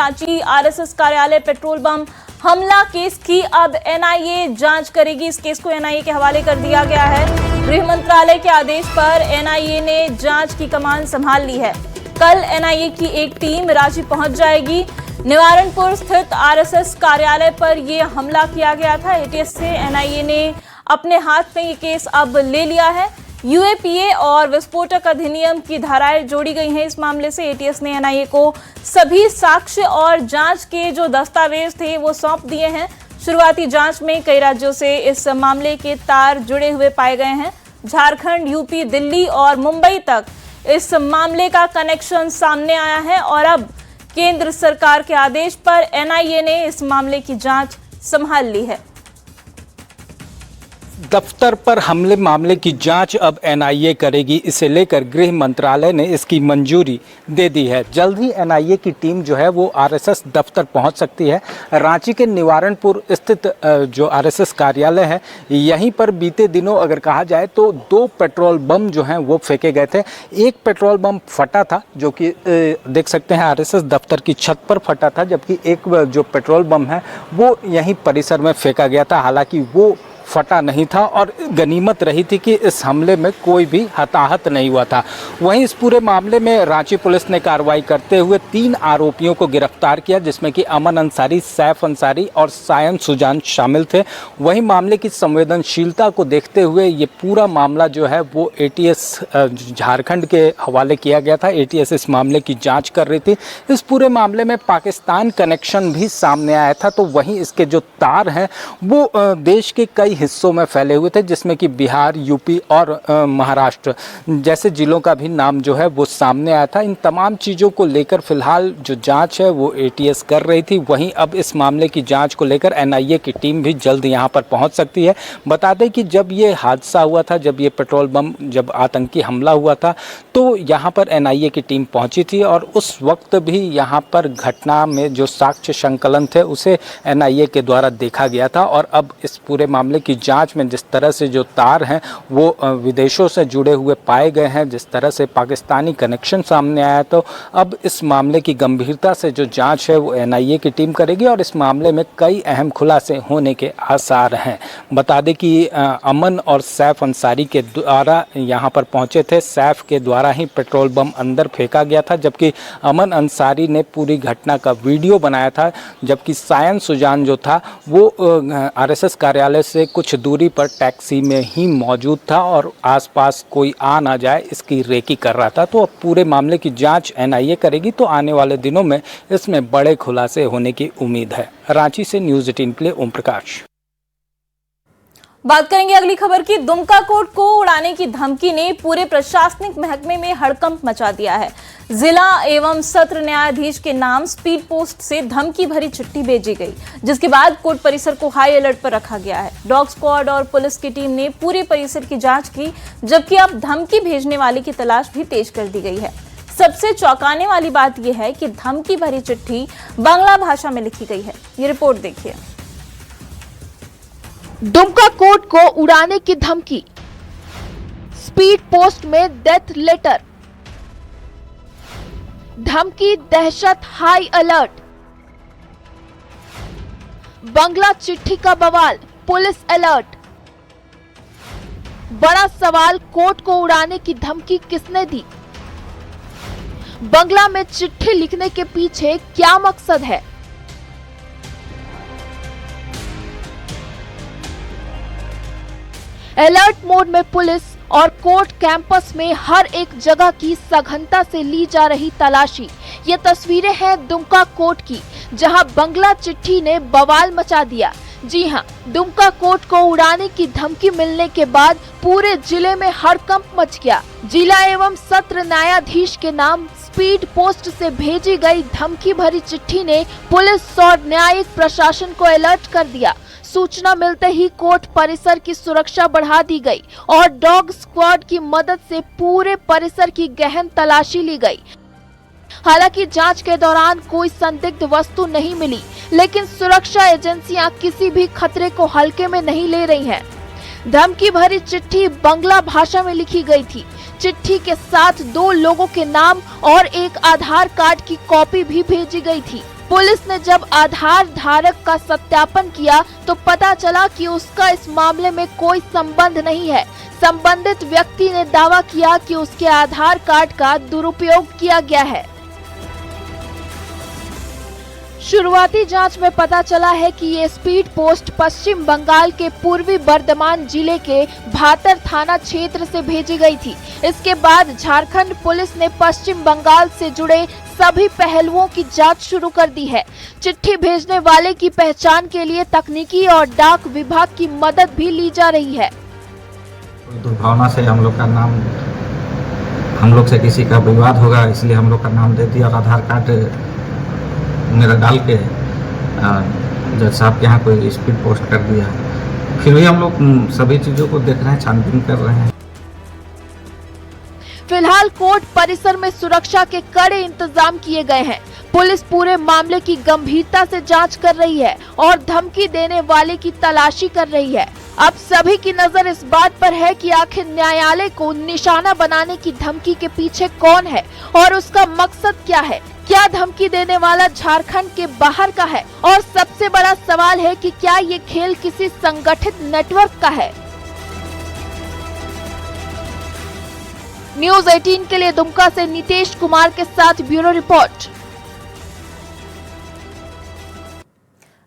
Ranchi RSS कार्यालय petrol bomb हमला case की अब एनआईए जांच करेगी। इस केस को एनआईए के हवाले कर दिया गया है। गृह मंत्रालय के आदेश पर एनआईए ने जांच की कमान संभाल ली है। कल एनआईए की एक टीम रांची पहुंच जाएगी। निवारणपुर स्थित आरएसएस कार्यालय पर यह हमला किया गया था। एटीएस से एनआईए ने अपने हाथ में ये केस अब ले लिया है। यूएपीए और विस्फोटक अधिनियम की धाराएं जोड़ी गई हैं इस मामले से। एटीएस ने एनआईए को सभी साक्ष्य और जांच के जो दस्तावेज थे वो सौंप दिए हैं। शुरुआती जांच में कई राज्यों से इस मामले के तार जुड़े हुए पाए गए हैं। झारखंड, यूपी, दिल्ली और मुंबई तक इस मामले का कनेक्शन सामने आया है और अब केंद्र सरकार के आदेश पर एनआईए ने इस मामले की जांच संभाल ली है। दफ्तर पर हमले मामले की जांच अब एनआईए करेगी। इसे लेकर गृह मंत्रालय ने इसकी मंजूरी दे दी है। जल्द ही एनआईए की टीम जो है वो आरएसएस दफ्तर पहुंच सकती है। रांची के निवारणपुर स्थित जो आरएसएस कार्यालय है, यहीं पर बीते दिनों अगर कहा जाए तो 2 पेट्रोल बम जो हैं वो फेंके गए थे। एक पेट्रोल बम फटा था जो कि देख सकते हैं आरएसएस दफ्तर की छत पर फटा था, जबकि एक जो पेट्रोल बम है वो यहीं परिसर में फेंका गया था। हालांकि वो फटा नहीं था और गनीमत रही थी कि इस हमले में कोई भी हताहत नहीं हुआ था। वहीं इस पूरे मामले में रांची पुलिस ने कार्रवाई करते हुए 3 आरोपियों को गिरफ्तार किया, जिसमें कि अमन अंसारी, सैफ अंसारी और सायन सुजान शामिल थे। वहीं मामले की संवेदनशीलता को देखते हुए ये पूरा मामला जो है वो एटीएस झारखंड के हवाले किया गया था। एटीएस इस मामले की जाँच कर रही थी। इस पूरे मामले में पाकिस्तान कनेक्शन भी सामने आया था, तो वहीं इसके जो तार हैं वो देश के कई हिस्सों में फैले हुए थे, जिसमें कि बिहार, यूपी और महाराष्ट्र जैसे जिलों का भी नाम जो है वो सामने आया था। इन तमाम चीज़ों को लेकर फिलहाल जो जांच है वो एटीएस कर रही थी। वहीं अब इस मामले की जांच को लेकर एनआईए की टीम भी जल्द यहां पर पहुंच सकती है। बता दें कि जब ये हादसा हुआ था, जब ये पेट्रोल बम जब आतंकी हमला हुआ था, तो यहाँ पर एनआईए की टीम पहुँची थी और उस वक्त भी यहाँ पर घटना में जो साक्ष्य संकलन थे उसे एनआईए के द्वारा देखा गया था। और अब इस पूरे मामले की जांच में जिस तरह से जो तार हैं वो विदेशों से जुड़े हुए पाए गए हैं, जिस तरह से पाकिस्तानी कनेक्शन सामने आया, तो अब इस मामले की गंभीरता से जो जांच है वो एनआईए की टीम करेगी और इस मामले में कई अहम खुलासे होने के आसार हैं। बता दें कि अमन और सैफ अंसारी के द्वारा यहाँ पर पहुँचे थे। सैफ के द्वारा ही पेट्रोल बम अंदर फेंका गया था, जबकि अमन अंसारी ने पूरी घटना का वीडियो बनाया था, जबकि सायन सुजान जो था वो आरएसएस कार्यालय से कुछ दूरी पर टैक्सी में ही मौजूद था और आसपास कोई आ ना जाए इसकी रेकी कर रहा था। तो अब पूरे मामले की जांच एनआईए करेगी, तो आने वाले दिनों में इसमें बड़े खुलासे होने की उम्मीद है। रांची से न्यूज़ 18 के लिए ओम प्रकाश। बात करेंगे अगली खबर की। दुमका कोर्ट को उड़ाने की धमकी ने पूरे प्रशासनिक महकमे में हड़कंप मचा दिया है। जिला एवं सत्र न्यायाधीश के नाम स्पीड पोस्ट से धमकी भरी चिट्ठी भेजी गई, जिसके बाद कोर्ट परिसर को हाई अलर्ट पर रखा गया है। डॉग स्क्वाड और पुलिस की टीम ने पूरे परिसर की जांच की, जबकि अब धमकी भेजने वाले की तलाश भी तेज कर दी गई है। सबसे चौंकाने वाली बात यह है कि धमकी भरी चिट्ठी बांग्ला भाषा में लिखी गई है। ये रिपोर्ट देखिए। दुमका कोर्ट को उड़ाने की धमकी, स्पीड पोस्ट में डेथ लेटर, धमकी, दहशत, हाई अलर्ट, बंगला चिट्ठी का बवाल, पुलिस अलर्ट। बड़ा सवाल, कोर्ट को उड़ाने की धमकी किसने दी? बंगला में चिट्ठी लिखने के पीछे क्या मकसद है? अलर्ट मोड में पुलिस और कोर्ट कैंपस में हर एक जगह की सघनता से ली जा रही तलाशी। ये तस्वीरें हैं दुमका कोर्ट की, जहां बंगला चिट्ठी ने बवाल मचा दिया। जी हां, दुमका कोर्ट को उड़ाने की धमकी मिलने के बाद पूरे जिले में हड़कंप मच गया। जिला एवं सत्र न्यायाधीश के नाम स्पीड पोस्ट से भेजी गई धमकी भरी चिट्ठी ने पुलिस और न्यायिक प्रशासन को अलर्ट कर दिया। सूचना मिलते ही कोर्ट परिसर की सुरक्षा बढ़ा दी गई और डॉग स्क्वाड की मदद से पूरे परिसर की गहन तलाशी ली गई। हालांकि जांच के दौरान कोई संदिग्ध वस्तु नहीं मिली, लेकिन सुरक्षा एजेंसियां किसी भी खतरे को हल्के में नहीं ले रही हैं। धमकी भरी चिट्ठी बांग्ला भाषा में लिखी गई थी, चिट्ठी के साथ 2 लोगों के नाम और एक आधार कार्ड की कॉपी भी भेजी गई थी। पुलिस ने जब आधार धारक का सत्यापन किया तो पता चला कि उसका इस मामले में कोई संबंध नहीं है। संबंधित व्यक्ति ने दावा किया कि उसके आधार कार्ड का दुरुपयोग किया गया है। शुरुआती जांच में पता चला है कि ये स्पीड पोस्ट पश्चिम बंगाल के पूर्वी बर्धमान जिले के भातर थाना क्षेत्र से भेजी गई थी। इसके बाद झारखंड पुलिस ने पश्चिम बंगाल से जुड़े सभी पहलुओं की जांच शुरू कर दी है। चिट्ठी भेजने वाले की पहचान के लिए तकनीकी और डाक विभाग की मदद भी ली जा रही है। दुर्भावना से हम लोग का नाम, हम लोग से किसी का विवाद होगा इसलिए हम लोग का नाम दे दिया और आधार कार्ड मेरा डाल के जज साहब के यहाँ कोई स्पीड पोस्ट कर दिया। फिर भी हम लोग सभी चीजों को देख रहे हैं, छानबीन कर रहे हैं। फिलहाल कोर्ट परिसर में सुरक्षा के कड़े इंतजाम किए गए हैं। पुलिस पूरे मामले की गंभीरता से जांच कर रही है और धमकी देने वाले की तलाशी कर रही है। अब सभी की नजर इस बात पर है कि आखिर न्यायालय को निशाना बनाने की धमकी के पीछे कौन है और उसका मकसद क्या है। क्या धमकी देने वाला झारखंड के बाहर का है? और सबसे बड़ा सवाल है कि क्या ये खेल किसी संगठित नेटवर्क का है? न्यूज़ 18 के लिए दुमका से नितेश कुमार के साथ ब्यूरो रिपोर्ट।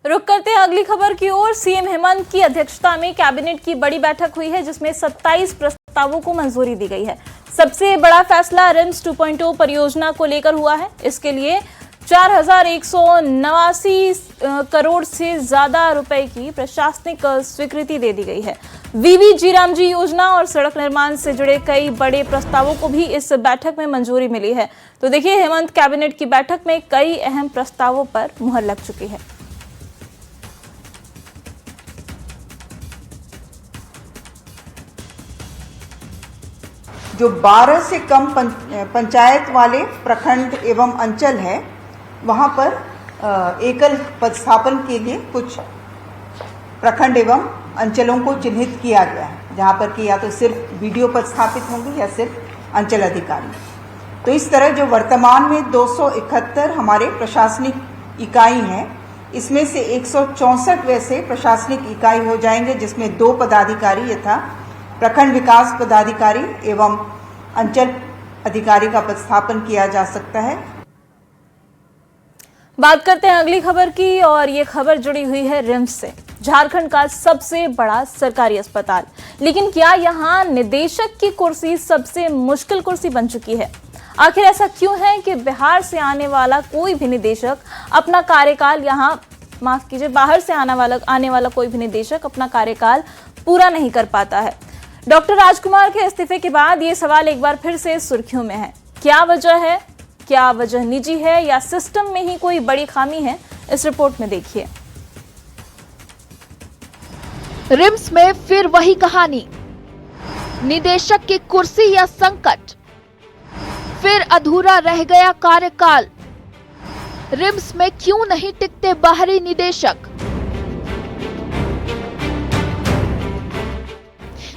रुक करते हैं अगली खबर की ओर। सीएम हेमंत की अध्यक्षता में कैबिनेट की बड़ी बैठक हुई है जिसमें 27 प्रस्तावों को मंजूरी दी गई है। सबसे बड़ा फैसला रिम्स 2.0 परियोजना को लेकर हुआ है। इसके लिए 4189 करोड़ से ज्यादा रुपए की प्रशासनिक स्वीकृति दे दी गई है। वीवी रामजी योजना और सड़क निर्माण से जुड़े कई बड़े प्रस्तावों को भी इस बैठक में मंजूरी मिली है। तो देखिए, हेमंत कैबिनेट की बैठक में कई अहम प्रस्तावों पर मुहर लग चुकी है। जो 12 से कम पंचायत वाले प्रखंड एवं अंचल है वहां पर एकल पदस्थापन के लिए कुछ प्रखंड एवं अंचलों को चिन्हित किया गया है, जहां पर कि या तो सिर्फ बीडीओ पदस्थापित होंगे या सिर्फ अंचल अधिकारी। तो इस तरह जो वर्तमान में 271 हमारे प्रशासनिक इकाई हैं, इसमें से 164 वैसे प्रशासनिक इकाई हो जाएंगे जिसमें 2 पदाधिकारी यथा प्रखंड विकास पदाधिकारी एवं अंचल अधिकारी का पदस्थापन किया जा सकता है। बात करते हैं अगली खबर की और ये खबर जुड़ी हुई है रिम्स से। झारखंड का सबसे बड़ा सरकारी अस्पताल, लेकिन क्या यहाँ निदेशक की कुर्सी सबसे मुश्किल कुर्सी बन चुकी है? आखिर ऐसा क्यों है कि बिहार से आने वाला कोई भी निदेशक अपना कार्यकाल बाहर से आने वाला कोई भी निदेशक अपना कार्यकाल पूरा नहीं कर पाता है। डॉक्टर राजकुमार के इस्तीफे के बाद ये सवाल एक बार फिर से सुर्खियों में है। क्या वजह है? क्या वजह निजी है या सिस्टम में ही कोई बड़ी खामी है? इस रिपोर्ट में देखिए। रिम्स में फिर वही कहानी, निदेशक की कुर्सी या संकट, फिर अधूरा रह गया कार्यकाल। रिम्स में क्यों नहीं टिकते बाहरी निदेशक?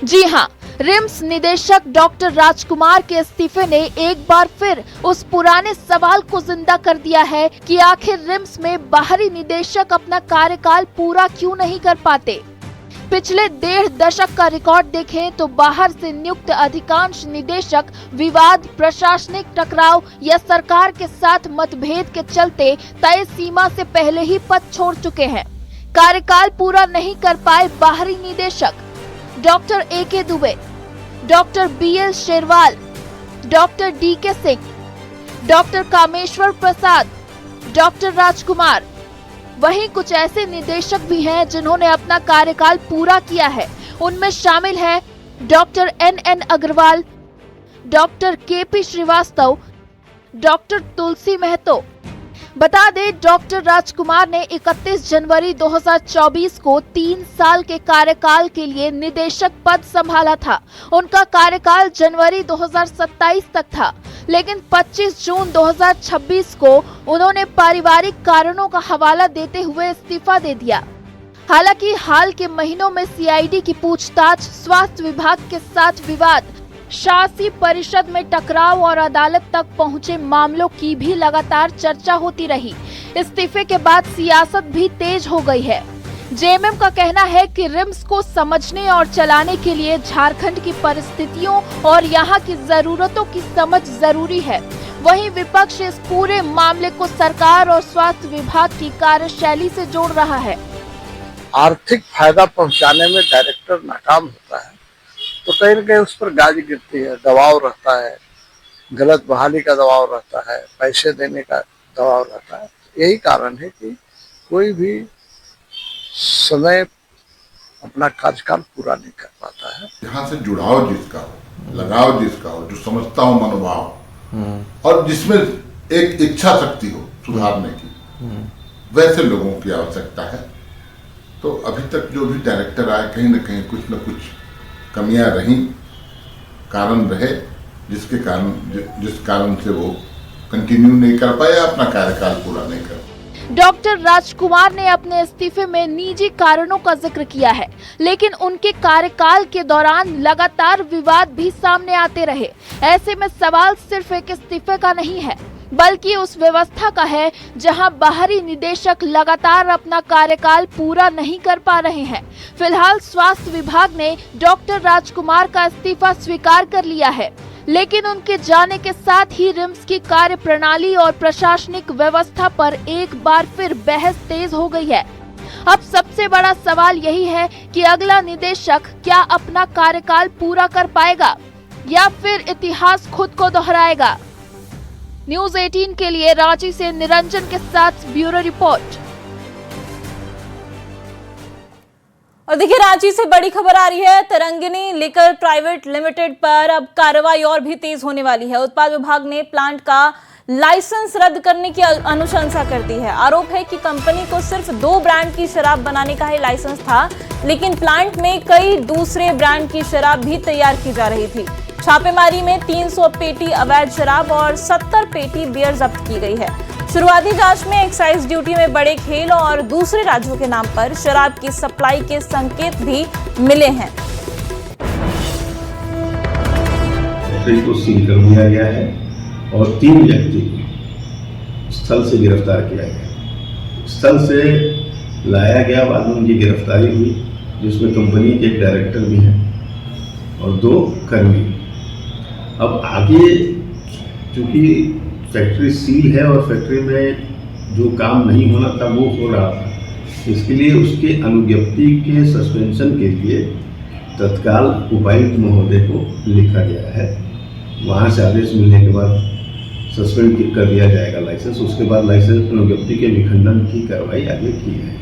जी हां, रिम्स निदेशक डॉक्टर राजकुमार के इस्तीफे ने एक बार फिर उस पुराने सवाल को जिंदा कर दिया है कि आखिर रिम्स में बाहरी निदेशक अपना कार्यकाल पूरा क्यों नहीं कर पाते। पिछले 1.5 दशक का रिकॉर्ड देखें तो बाहर से नियुक्त अधिकांश निदेशक विवाद, प्रशासनिक टकराव या सरकार के साथ मतभेद के चलते तय सीमा से पहले ही पद छोड़ चुके हैं। कार्यकाल पूरा नहीं कर पाए बाहरी निदेशक doctor AK Dubey, doctor BL Sherwal, doctor DK Singh, doctor Kameshwar Prasad, doctor Rajkumar. वहीं कुछ ऐसे निदेशक भी हैं जिन्होंने अपना कार्यकाल पूरा किया है। उनमें शामिल हैं doctor NN Agarwal, doctor KP Srivastava, doctor Tulsi Mahato. बता दें, डॉक्टर राजकुमार ने 31 जनवरी 2024 को 3 साल के कार्यकाल के लिए निदेशक पद संभाला था। उनका कार्यकाल जनवरी 2027 तक था, लेकिन 25 जून 2026 को उन्होंने पारिवारिक कारणों का हवाला देते हुए इस्तीफा दे दिया। हालांकि हाल के महीनों में CID की पूछताछ, स्वास्थ्य विभाग के साथ विवाद, शासी परिषद में टकराव और अदालत तक पहुंचे मामलों की भी लगातार चर्चा होती रही। इस्तीफे के बाद सियासत भी तेज हो गई है। जेएमएम का कहना है कि रिम्स को समझने और चलाने के लिए झारखंड की परिस्थितियों और यहाँ की जरूरतों की समझ जरूरी है। वहीं विपक्ष इस पूरे मामले को सरकार और स्वास्थ्य विभाग की कार्यशैली से जोड़ रहा है। आर्थिक फायदा पहुंचाने में डायरेक्टर नाकाम होता है तो कहीं न कहीं उस पर गाज गिरती है, दबाव रहता है, गलत बहाली का दबाव रहता है, पैसे देने का दबाव रहता है। यही कारण है कि कोई भी समय अपना कार्यकाल पूरा नहीं कर पाता है। यहाँ से जुड़ाव जिसका हो, लगाव जिसका हो, जो समझता हो मनोभाव और जिसमें एक इच्छा शक्ति हो सुधारने की, वैसे लोगों की आवश्यकता है। तो अभी तक जो भी डायरेक्टर आए कहीं न कहीं कुछ न कुछ कमियां रही, कारण रहे जिस कारण से वो कंटिन्यू नहीं कर पाए, अपना कार्यकाल पूरा नहीं कर पाए। डॉक्टर राजकुमार ने अपने इस्तीफे में निजी कारणों का जिक्र किया है, लेकिन उनके कार्यकाल के दौरान लगातार विवाद भी सामने आते रहे। ऐसे में सवाल सिर्फ एक इस्तीफे का नहीं है, बल्कि उस व्यवस्था का है जहां बाहरी निदेशक लगातार अपना कार्यकाल पूरा नहीं कर पा रहे हैं। फिलहाल स्वास्थ्य विभाग ने डॉक्टर राजकुमार का इस्तीफा स्वीकार कर लिया है, लेकिन उनके जाने के साथ ही रिम्स की कार्य प्रणाली और प्रशासनिक व्यवस्था पर एक बार फिर बहस तेज हो गई है। अब सबसे बड़ा सवाल यही है कि अगला निदेशक क्या अपना कार्यकाल पूरा कर पाएगा या फिर इतिहास खुद को दोहराएगा। न्यूज़ 18 के लिए रांची से निरंजन के साथ ब्यूरो रिपोर्ट। और देखिए रांची से बड़ी खबर आ रही है, तरंगिनी लिकर प्राइवेट लिमिटेड पर अब कार्रवाई और भी तेज होने वाली है। उत्पाद विभाग ने प्लांट का लाइसेंस रद्द करने की अनुशंसा कर दी है। आरोप है कि कंपनी को सिर्फ 2 ब्रांड की शराब बनाने का ही लाइसेंस था, लेकिन प्लांट में कई दूसरे ब्रांड की शराब भी तैयार की जा रही थी। छापेमारी में 300 पेटी अवैध शराब और 70 पेटी बियर जब्त की गई है। शुरुआती जांच में एक्साइज ड्यूटी में बड़े खेल और दूसरे राज्यों के नाम पर शराब की सप्लाई के संकेत भी मिले हैं। फैक्ट्री को सील कर दिया गया है और 3 व्यक्ति को स्थल से गिरफ्तार किया गया। स्थल से लाया गया, बाद में उनकी गिरफ्तारी हुई, जिसमें कंपनी के एक डायरेक्टर भी हैं और 2 कर्मी। अब आगे चूंकि फैक्ट्री सील है और फैक्ट्री में जो काम नहीं होना था वो हो रहा था, इसके लिए उसके अनुज्ञप्ति के सस्पेंशन के लिए तत्काल उपायुक्त महोदय को लिखा गया है। वहाँ से आदेश मिलने के बाद सस्पेंड कर दिया जाएगा लाइसेंस। उसके बाद लाइसेंस अनुज्ञप्ति के विखंडन की कार्रवाई आगे की है।